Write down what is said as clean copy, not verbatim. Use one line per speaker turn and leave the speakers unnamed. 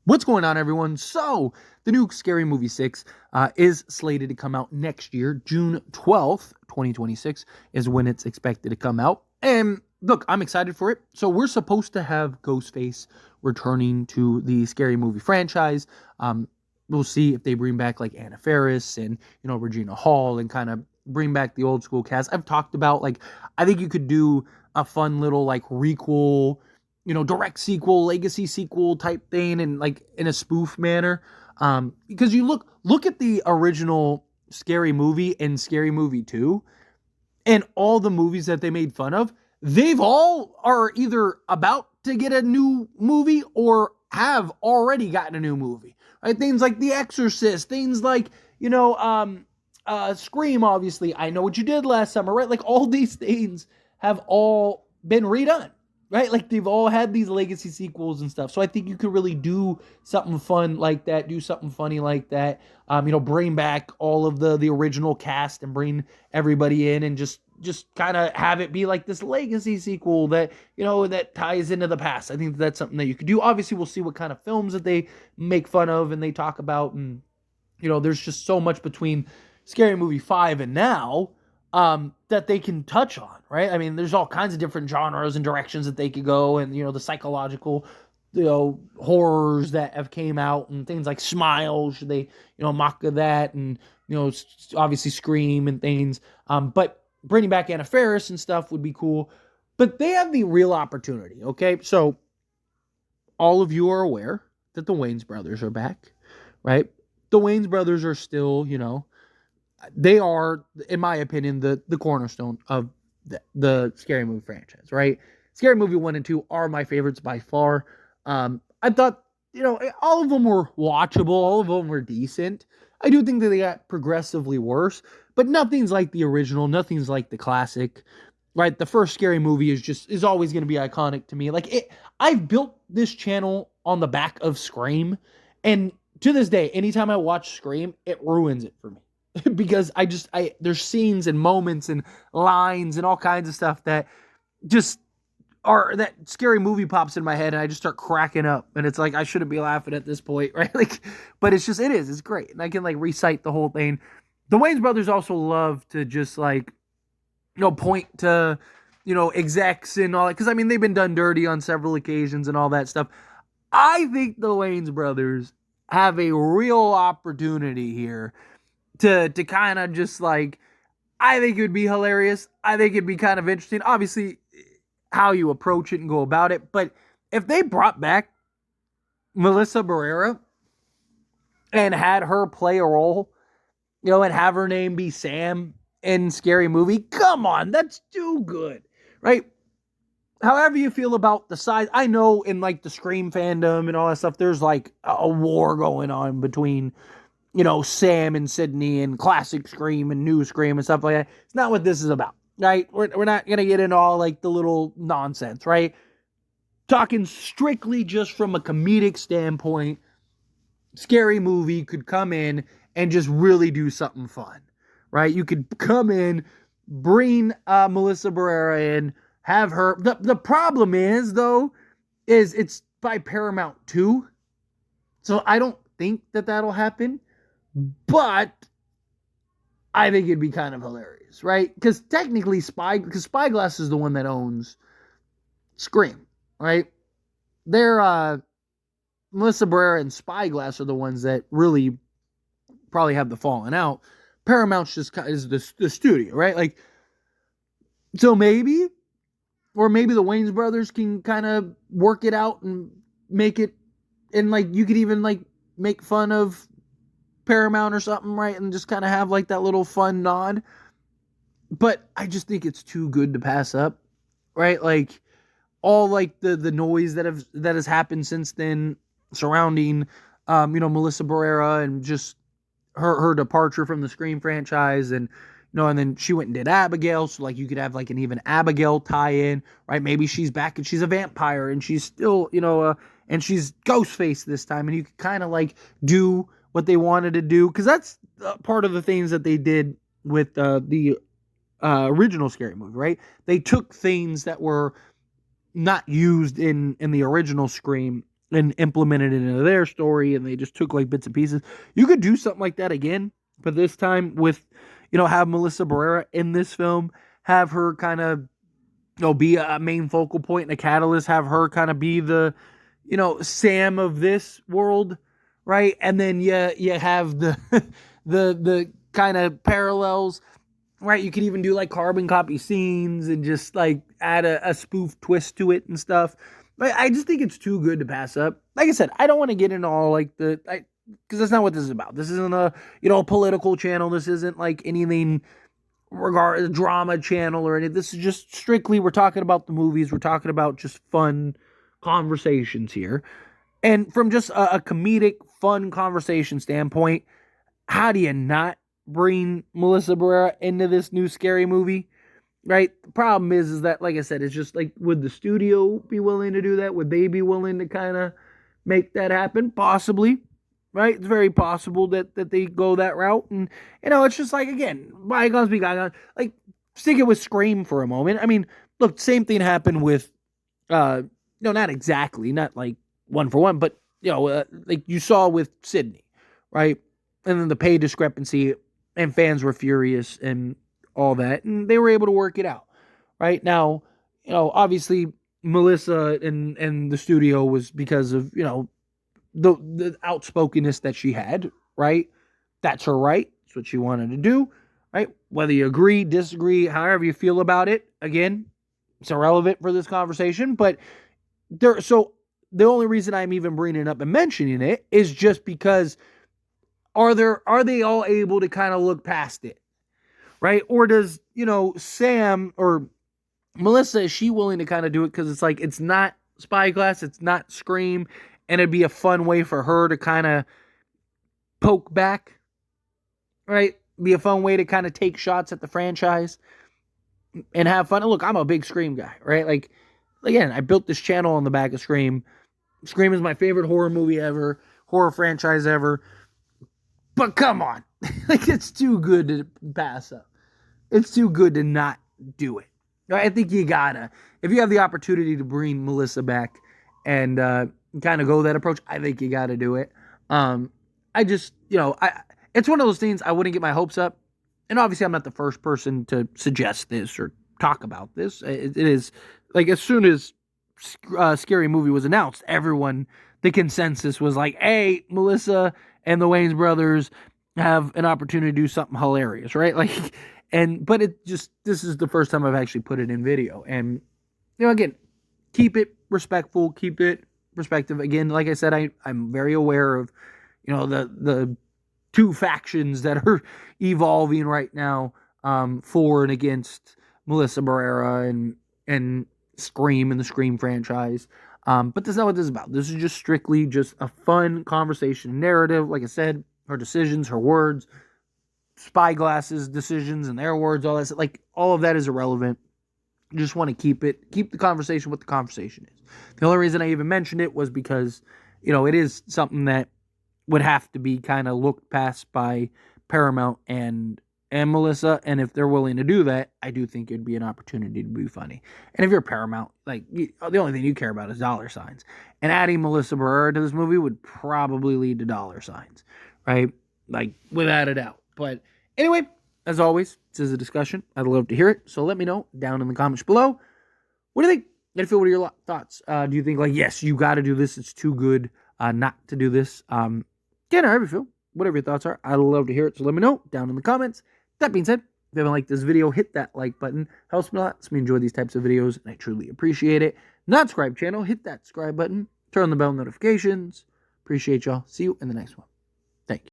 What's going on, everyone? So, the new Scary Movie 6 is slated to come out next year. June 12th, 2026 is when it's expected to come out. And look, I'm excited for it. So, we're supposed to have Ghostface returning to the Scary Movie franchise. We'll see if they bring back like Anna Faris and, Regina Hall and kind of bring back the old school cast. I've talked about, like, I think you could do a fun little, like, requel, direct sequel, legacy sequel type thing, and like in a spoof manner. Because you look at the original Scary Movie and Scary Movie 2, and all the movies that they made fun of, they've all are either about to get a new movie or have already gotten a new movie. Right? Things like The Exorcist, things like, Scream, obviously. I Know What You Did Last Summer, right? Like all these things have all been redone, right? Like they've all had these legacy sequels and stuff. So I think you could really do something fun like that, do something funny like that. Bring back all of the original cast and bring everybody in and just kind of have it be like this legacy sequel that, that ties into the past. I think that's something that you could do. Obviously, we'll see what kind of films that they make fun of and they talk about, and there's just so much between Scary Movie 5 and now that they can touch on, right? I mean, there's all kinds of different genres and directions that they could go, and the psychological, horrors that have came out, and things like Smile, should they, mock of that, and obviously Scream and things. But bringing back Anna Faris and stuff would be cool. But they have the real opportunity, okay? So all of you are aware that the Wayans brothers are back, right? The Wayans brothers are still, they are, in my opinion, the cornerstone of the Scary Movie franchise, right? Scary Movie 1 and 2 are my favorites by far. I thought, all of them were watchable. All of them were decent. I do think that they got progressively worse, but nothing's like the original. Nothing's like the classic, right? The first Scary Movie is always going to be iconic to me. I've built this channel on the back of Scream, and to this day, anytime I watch Scream, it ruins it for me. Because there's scenes and moments and lines and all kinds of stuff that just are, that Scary Movie pops in my head, and I just start cracking up, and it's like I shouldn't be laughing at this point, right? But it's great, and I can recite the whole thing. The Wayans brothers also love to just point to execs and all that, because they've been done dirty on several occasions and all that stuff. I think the Wayans brothers have a real opportunity here to kind of just I think it would be hilarious. I think it'd be kind of interesting. Obviously, how you approach it and go about it. But if they brought back Melissa Barrera and had her play a role, and have her name be Sam in Scary Movie, come on, that's too good, right? However you feel about the size, I know in the Scream fandom and all that stuff, there's a war going on between Sam and Sydney and classic Scream and new Scream and stuff like that. It's not what this is about, right? We're not going to get into all the little nonsense, right? Talking strictly just from a comedic standpoint, Scary Movie could come in and just really do something fun, right? You could come in, bring Melissa Barrera in, have her. The problem is, though, is it's by Paramount too. So I don't think that that'll happen. But I think it'd be kind of hilarious, right? Because technically Spyglass is the one that owns Scream, right? They're Melissa Barrera and Spyglass are the ones that really probably have the falling out. Paramount's just is the studio, right? So maybe the Wayans brothers can kind of work it out and make it, and you could even make fun of Paramount or something, right? And just kind of have that little fun nod. But I just think it's too good to pass up, right? All the noise that has happened since then surrounding Melissa Barrera and just her departure from the Scream franchise, and and then she went and did Abigail, so you could have an even Abigail tie-in, right? Maybe she's back and she's a vampire and she's still and she's Ghostface this time, and you could kind of do what they wanted to do, because that's part of the things that they did with the original Scary Movie, right? They took things that were not used in the original Scream and implemented it into their story, and they just took like bits and pieces. You could do something like that again, but this time with, have Melissa Barrera in this film, have her kind of, be a main focal point and a catalyst, have her kind of be the, Sam of this world, right? And then you have the the kind of parallels, right? You could even do like carbon copy scenes and just like add a spoof twist to it and stuff. But I just think it's too good to pass up. Like I said, I don't want to get into all like because that's not what this is about. This isn't a political channel. This isn't like anything regard drama channel or anything. This is just strictly, we're talking about the movies. We're talking about just fun conversations here. And from just a comedic, fun conversation standpoint, how do you not bring Melissa Barrera into this new scary movie? Right? The problem is that, like I said, it's just like, would the studio be willing to do that? Would they be willing to kind of make that happen? Possibly. Right? It's very possible that they go that route. And, it's just like, again, bygones be bygones. Like, stick it with Scream for a moment. I mean, look, same thing happened with, not exactly, not like one for one, but, like you saw with Sydney, right? And then the pay discrepancy, and fans were furious and all that, and they were able to work it out. Right? Now, obviously Melissa and the studio was because of, the outspokenness that she had, right? That's her right. It's what she wanted to do, right? Whether you agree, disagree, however you feel about it, again, it's irrelevant for this conversation, but so the only reason I'm even bringing it up and mentioning it is just because are they all able to kind of look past it, right? Or does, Sam or Melissa, is she willing to kind of do it because it's like, it's not Spyglass, it's not Scream, and it'd be a fun way for her to kind of poke back, right? Be a fun way to kind of take shots at the franchise and have fun. And look, I'm a big Scream guy, right? Like, again, I built this channel on the back of Scream. Scream is my favorite horror movie ever, horror franchise ever. But come on, like, it's too good to pass up. It's too good to not do it. I think you gotta, if you have the opportunity to bring Melissa back and kind of go that approach, I think you gotta do it. I just, it's one of those things, I wouldn't get my hopes up. And obviously I'm not the first person to suggest this or talk about this. It is like, as soon as Scary Movie was announced, the consensus was like, hey, Melissa and the Wayans brothers have an opportunity to do something hilarious, right? Like, but this is the first time I've actually put it in video. And, again, keep it respectful, keep it perspective. Again, like I said, I'm very aware of, the two factions that are evolving right now, for and against Melissa Barrera and Scream and the Scream franchise. But that's not what this is about. This is just strictly just a fun conversation narrative. Like I said, her decisions, her words, Spyglass's decisions and their words, all that, like, all of that is irrelevant. You just want to keep the conversation what the conversation is. The only reason I even mentioned it was because, it is something that would have to be kind of looked past by Paramount and Melissa, and if they're willing to do that, I do think it'd be an opportunity to be funny. And if you're Paramount, like, the only thing you care about is dollar signs, and adding Melissa Barrera to this movie would probably lead to dollar signs, right? Like, without a doubt. But anyway, as always, this is a discussion. I'd love to hear it, so let me know down in the comments below. What do you think? What are your thoughts? Do you think, like, yes, you got to do this, it's too good not to do this? Again, however you feel, whatever your thoughts are, I'd love to hear it, so let me know down in the comments. That being said, if you haven't liked this video, hit that like button. Helps me a lot. Lets me enjoy these types of videos, and I truly appreciate it. Not subscribe channel, hit that subscribe button. Turn on the bell notifications. Appreciate y'all. See you in the next one. Thank you.